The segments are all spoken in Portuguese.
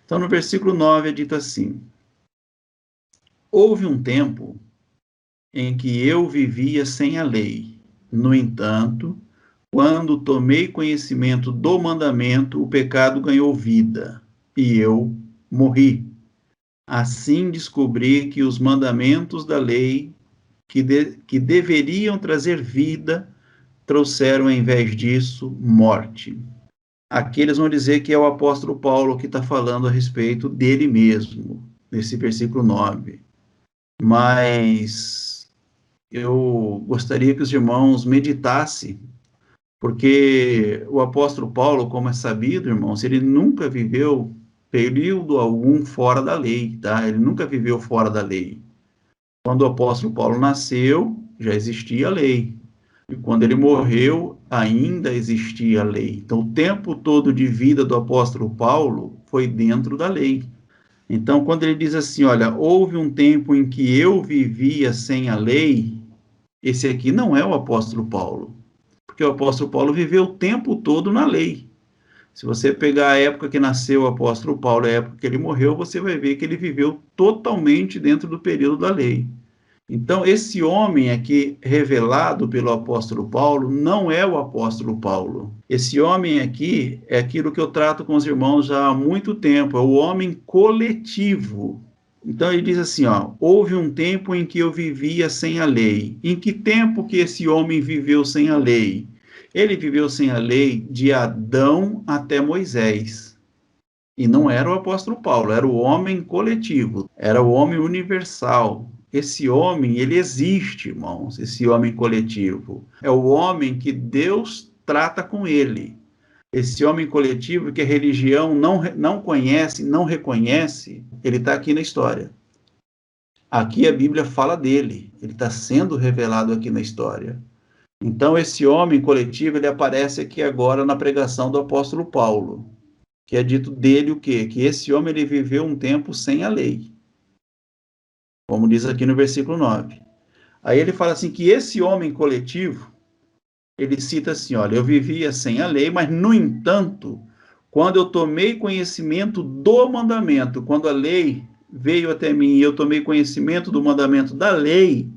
Então, no versículo 9 é dito assim: houve um tempo em que eu vivia sem a lei. No entanto, quando tomei conhecimento do mandamento, o pecado ganhou vida, e eu morri. Assim descobri que os mandamentos da lei, que deveriam trazer vida, trouxeram, em vez disso, morte. Aqui eles vão dizer que é o apóstolo Paulo que está falando a respeito dele mesmo, nesse versículo 9. Mas eu gostaria que os irmãos meditassem, porque o apóstolo Paulo, como é sabido, irmãos, ele nunca viveu período algum fora da lei, tá? Ele nunca viveu fora da lei. Quando o apóstolo Paulo nasceu, já existia a lei. E quando ele morreu, ainda existia a lei. Então, o tempo todo de vida do apóstolo Paulo foi dentro da lei. Então, quando ele diz assim, olha, houve um tempo em que eu vivia sem a lei, esse aqui não é o apóstolo Paulo, porque o apóstolo Paulo viveu o tempo todo na lei. Se você pegar a época que nasceu o apóstolo Paulo e a época que ele morreu, você vai ver que ele viveu totalmente dentro do período da lei. Então, esse homem aqui revelado pelo apóstolo Paulo não é o apóstolo Paulo. Esse homem aqui é aquilo que eu trato com os irmãos já há muito tempo, é o homem coletivo. Então ele diz assim, ó, houve um tempo em que eu vivia sem a lei. Em que tempo que esse homem viveu sem a lei? Ele viveu sem a lei de Adão até Moisés. E não era o apóstolo Paulo, era o homem coletivo, era o homem universal. Esse homem, ele existe, irmãos, esse homem coletivo. É o homem que Deus trata com ele. Esse homem coletivo que a religião não conhece, não reconhece, ele está aqui na história. Aqui a Bíblia fala dele, ele está sendo revelado aqui na história. Então, esse homem coletivo, ele aparece aqui agora na pregação do apóstolo Paulo, que é dito dele o quê? Que esse homem ele viveu um tempo sem a lei, como diz aqui no versículo 9. Aí ele fala assim que esse homem coletivo, ele cita assim, olha, eu vivia sem a lei, mas no entanto, quando eu tomei conhecimento do mandamento, quando a lei veio até mim e eu tomei conhecimento do mandamento da lei,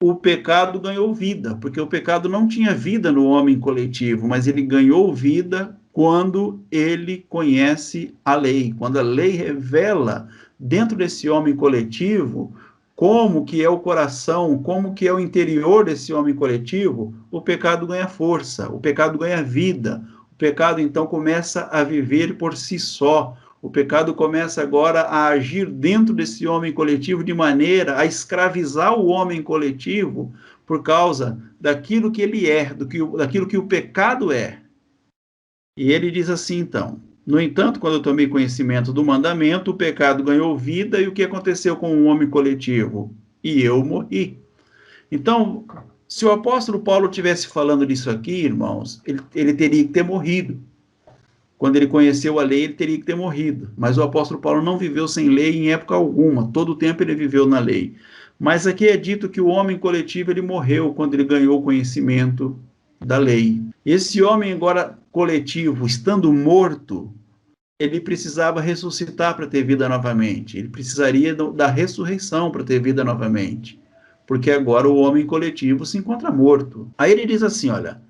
o pecado ganhou vida, porque o pecado não tinha vida no homem coletivo, mas ele ganhou vida quando ele conhece a lei, quando a lei revela dentro desse homem coletivo como que é o coração, como que é o interior desse homem coletivo, o pecado ganha força, o pecado ganha vida, o pecado então começa a viver por si só, o pecado começa agora a agir dentro desse homem coletivo de maneira a escravizar o homem coletivo por causa daquilo que ele é, daquilo que o pecado é. E ele diz assim, então, no entanto, quando eu tomei conhecimento do mandamento, o pecado ganhou vida, e o que aconteceu com o homem coletivo? E eu morri. Então, se o apóstolo Paulo estivesse falando disso aqui, irmãos, ele teria que ter morrido. Quando ele conheceu a lei, ele teria que ter morrido. Mas o apóstolo Paulo não viveu sem lei em época alguma. Todo o tempo ele viveu na lei. Mas aqui é dito que o homem coletivo ele morreu quando ele ganhou o conhecimento da lei. Esse homem agora coletivo, estando morto, ele precisava ressuscitar para ter vida novamente. Ele precisaria da ressurreição para ter vida novamente. Porque agora o homem coletivo se encontra morto. Aí ele diz assim, olha,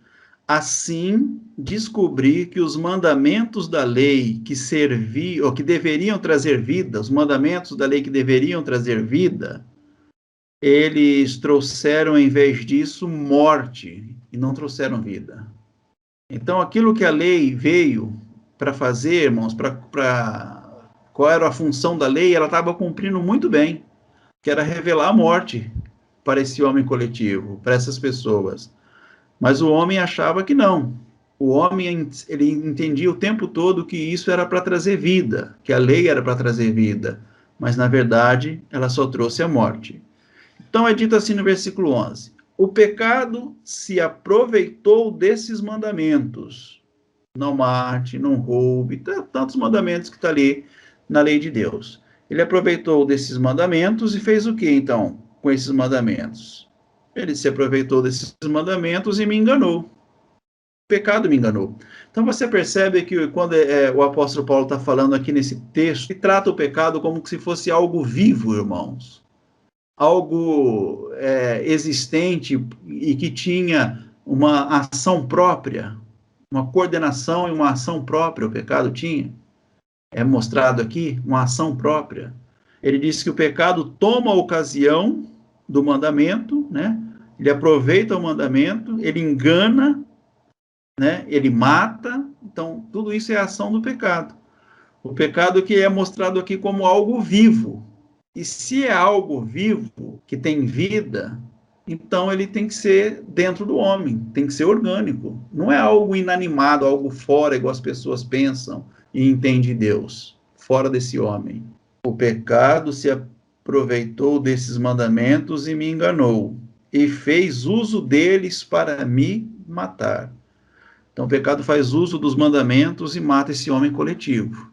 assim descobri que os mandamentos da lei que serviam, ou que deveriam trazer vida, os mandamentos da lei que deveriam trazer vida, eles trouxeram, em vez disso, morte, e não trouxeram vida. Então, aquilo que a lei veio para fazer, irmãos, qual era a função da lei, ela estava cumprindo muito bem, que era revelar a morte para esse homem coletivo, para essas pessoas. Mas o homem achava que não. O homem, ele entendia o tempo todo que isso era para trazer vida, que a lei era para trazer vida, mas na verdade ela só trouxe a morte. Então é dito assim no versículo 11: o pecado se aproveitou desses mandamentos. Não mate, não roube, tantos mandamentos que está ali na lei de Deus. Ele aproveitou desses mandamentos e fez o que então com esses mandamentos? Ele se aproveitou desses mandamentos e me enganou. pecado me enganou. Então você percebe que quando o apóstolo Paulo está falando aqui nesse texto, ele trata o pecado como se fosse algo vivo, irmãos. Algo existente e que tinha uma ação própria, uma coordenação e uma ação própria, o pecado tinha. É mostrado aqui uma ação própria. Ele diz que o pecado toma a ocasião do mandamento, né? Ele aproveita o mandamento, ele engana, né? Ele mata. Então, tudo isso é a ação do pecado. O pecado que é mostrado aqui como algo vivo. E se é algo vivo, que tem vida, então ele tem que ser dentro do homem, tem que ser orgânico. Não é algo inanimado, algo fora, igual as pessoas pensam e entendem Deus, fora desse homem. O pecado se aproveitou desses mandamentos e me enganou, e fez uso deles para me matar. Então o pecado faz uso dos mandamentos e mata esse homem coletivo.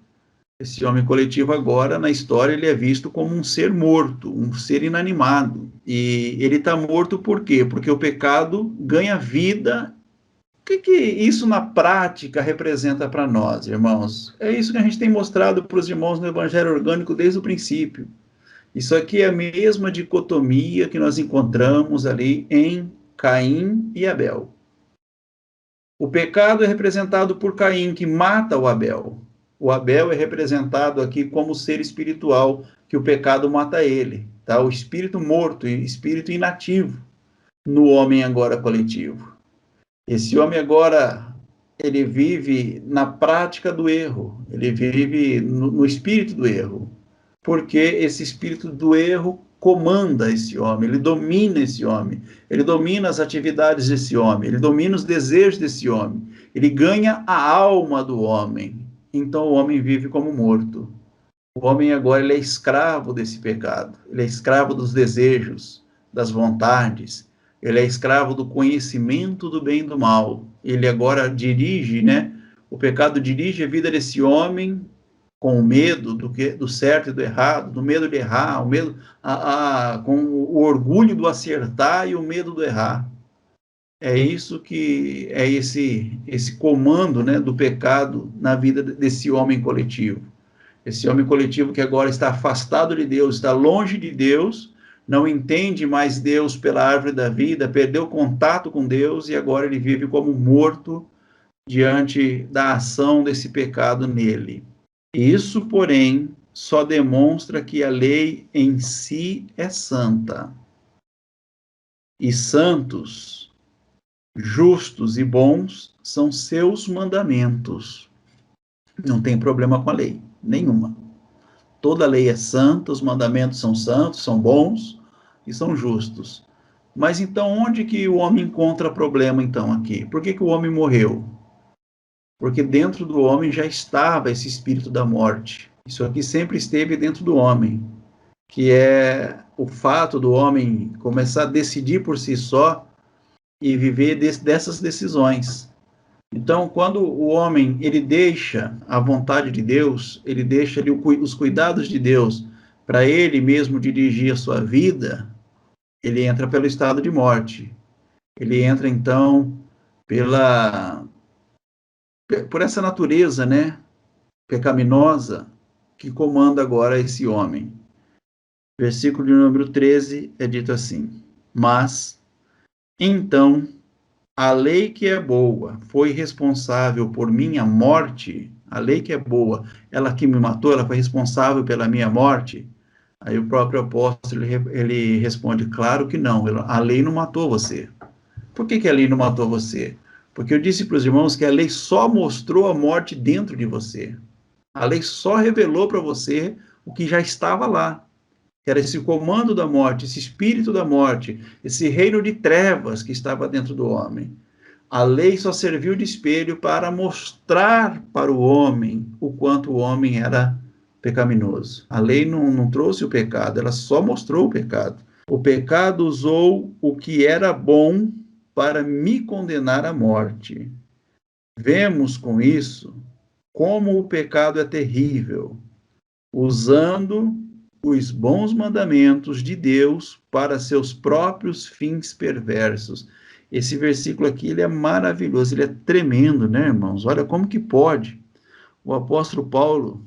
Esse homem coletivo agora, na história, ele é visto como um ser morto, um ser inanimado. E ele está morto por quê? Porque o pecado ganha vida. O que isso na prática representa para nós, irmãos? É isso que a gente tem mostrado para os irmãos no Evangelho Orgânico desde o princípio. Isso aqui é a mesma dicotomia que nós encontramos ali em Caim e Abel. O pecado é representado por Caim, que mata o Abel. O Abel é representado aqui como ser espiritual, que o pecado mata ele. Tá? O espírito morto, espírito inativo no homem agora coletivo. Esse homem agora, ele vive na prática do erro, ele vive no espírito do erro, porque esse espírito do erro comanda esse homem, ele domina esse homem, ele domina as atividades desse homem, ele domina os desejos desse homem, ele ganha a alma do homem. Então o homem vive como morto. O homem agora ele é escravo desse pecado, ele é escravo dos desejos, das vontades, ele é escravo do conhecimento do bem e do mal. Ele agora dirige, né? O pecado dirige a vida desse homem com o medo do certo e do errado, do medo de errar, o medo, com o orgulho do acertar e o medo do errar. É isso que é esse comando, né, do pecado na vida desse homem coletivo. Esse homem coletivo que agora está afastado de Deus, está longe de Deus, não entende mais Deus pela árvore da vida, perdeu contato com Deus e agora ele vive como morto diante da ação desse pecado nele. Isso, porém, só demonstra que a lei em si é santa. E santos, justos e bons são seus mandamentos. Não tem problema com a lei, nenhuma. Toda lei é santa, os mandamentos são santos, são bons e são justos. Mas então, onde que o homem encontra problema, então, aqui? Por que o homem morreu? Porque dentro do homem já estava esse espírito da morte. Isso aqui sempre esteve dentro do homem, que é o fato do homem começar a decidir por si só e viver dessas decisões. Então, quando o homem ele deixa a vontade de Deus, ele deixa ali os cuidados de Deus para ele mesmo dirigir a sua vida, ele entra pelo estado de morte. Ele entra, então, por essa natureza, né, pecaminosa que comanda agora esse homem. Versículo de número 13 é dito assim: mas, então, a lei que é boa foi responsável por minha morte. A lei que é boa, ela que me matou, ela foi responsável pela minha morte. Aí o próprio apóstolo, ele responde, claro que não, a lei não matou você. Por que a lei não matou você? Porque eu disse para os irmãos que a lei só mostrou a morte dentro de você. A lei só revelou para você o que já estava lá. Que era esse comando da morte, esse espírito da morte, esse reino de trevas que estava dentro do homem. A lei só serviu de espelho para mostrar para o homem o quanto o homem era pecaminoso. A lei não trouxe o pecado, ela só mostrou o pecado. O pecado usou o que era bom para me condenar à morte. Vemos com isso como o pecado é terrível, usando os bons mandamentos de Deus para seus próprios fins perversos. Esse versículo aqui, ele é maravilhoso, ele é tremendo, né, irmãos? Olha como que pode o apóstolo Paulo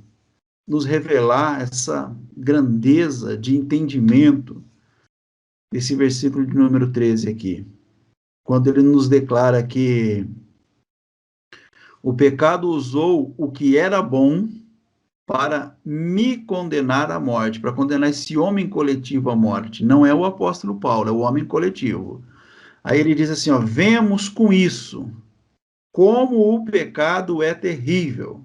nos revelar essa grandeza de entendimento desse versículo de número 13 aqui, quando ele nos declara que o pecado usou o que era bom para me condenar à morte, para condenar esse homem coletivo à morte. Não é o apóstolo Paulo, é o homem coletivo. Aí ele diz assim, ó, vemos com isso como o pecado é terrível,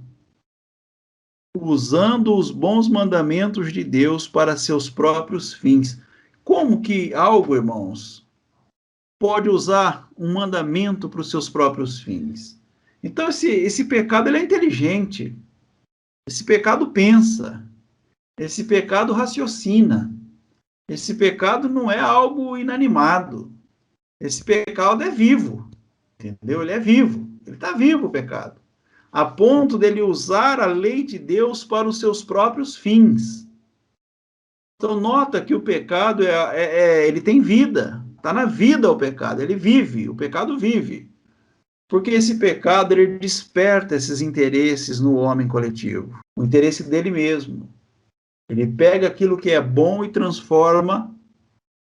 usando os bons mandamentos de Deus para seus próprios fins. Como que algo, irmãos, pode usar um mandamento para os seus próprios fins? Então, esse pecado ele é inteligente, esse pecado pensa, esse pecado raciocina, esse pecado não é algo inanimado, esse pecado é vivo, entendeu? Ele é vivo, ele está vivo o pecado, a ponto dele usar a lei de Deus para os seus próprios fins. Então, nota que o pecado ele tem vida, está na vida o pecado, ele vive, o pecado vive. Porque esse pecado, ele desperta esses interesses no homem coletivo, o interesse dele mesmo. Ele pega aquilo que é bom e transforma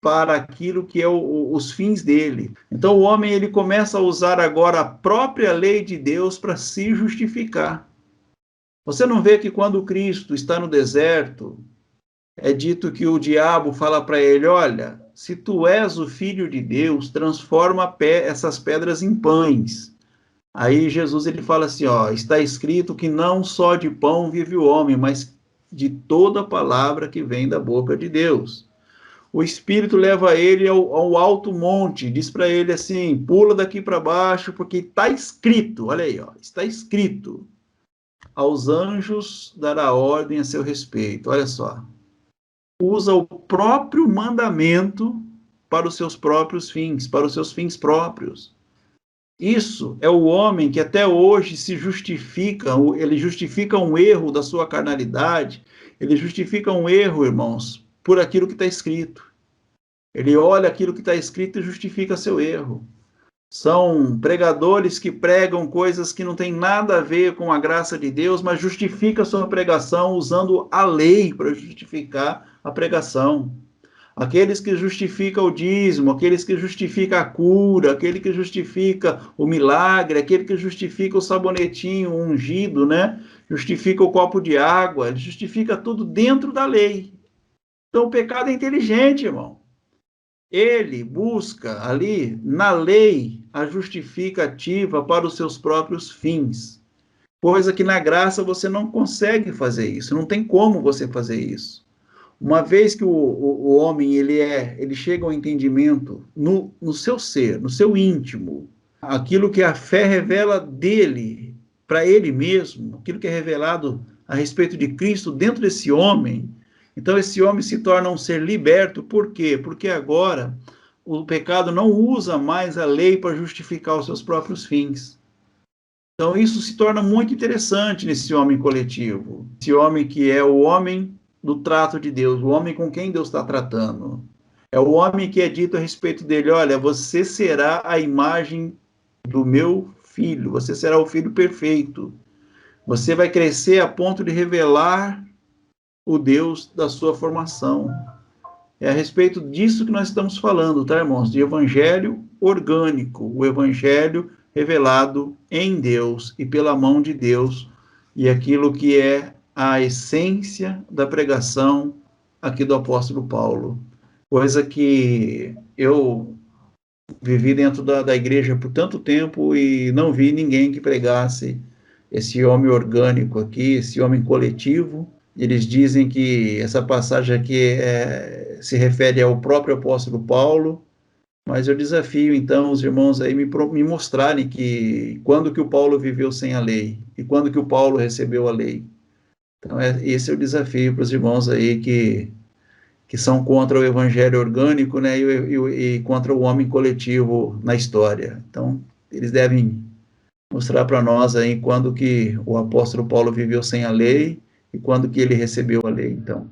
para aquilo que é os fins dele. Então, o homem ele começa a usar agora a própria lei de Deus para se justificar. Você não vê que quando Cristo está no deserto, é dito que o diabo fala para ele, olha, se tu és o filho de Deus, transforma essas pedras em pães. Aí Jesus ele fala assim, ó, está escrito que não só de pão vive o homem, mas de toda palavra que vem da boca de Deus. O Espírito leva ele ao alto monte, diz para ele assim, pula daqui para baixo, porque está escrito, olha aí, ó, está escrito, aos anjos dará ordem a seu respeito, olha só. Usa o próprio mandamento para os seus próprios fins, para os seus fins próprios. Isso é o homem que até hoje se justifica, ele justifica um erro da sua carnalidade, ele justifica um erro, irmãos, por aquilo que está escrito. Ele olha aquilo que está escrito e justifica seu erro. São pregadores que pregam coisas que não têm nada a ver com a graça de Deus, mas justifica sua pregação usando a lei para justificar a pregação. Aqueles que justificam o dízimo, aqueles que justificam a cura, aquele que justifica o milagre, aquele que justifica o sabonetinho o ungido, né? Justifica o copo de água, ele justifica tudo dentro da lei. Então o pecado é inteligente, irmão. Ele busca ali, na lei, a justificativa para os seus próprios fins. Coisa que na graça você não consegue fazer isso, não tem como você fazer isso. Uma vez que o homem ele chega ao entendimento no seu ser, no seu íntimo, aquilo que a fé revela dele, para ele mesmo, aquilo que é revelado a respeito de Cristo dentro desse homem, então esse homem se torna um ser liberto. Por quê? Porque agora o pecado não usa mais a lei para justificar os seus próprios fins. Então isso se torna muito interessante nesse homem coletivo, esse homem que é o homem do trato de Deus, o homem com quem Deus está tratando. É o homem que é dito a respeito dele, olha, você será a imagem do meu filho, você será o filho perfeito. Você vai crescer a ponto de revelar o Deus da sua formação. É a respeito disso que nós estamos falando, tá, irmãos? De evangelho orgânico, o evangelho revelado em Deus e pela mão de Deus, e aquilo que é a essência da pregação aqui do apóstolo Paulo. Coisa que eu vivi dentro da igreja por tanto tempo e não vi ninguém que pregasse esse homem orgânico aqui, esse homem coletivo. Eles dizem que essa passagem aqui se refere ao próprio apóstolo Paulo, mas eu desafio, então, os irmãos aí me mostrarem que quando que o Paulo viveu sem a lei e quando que o Paulo recebeu a lei. Então, esse é o desafio para os irmãos aí que são contra o evangelho orgânico, né, e contra o homem coletivo na história. Então, eles devem mostrar para nós aí quando que o apóstolo Paulo viveu sem a lei e quando que ele recebeu a lei, então.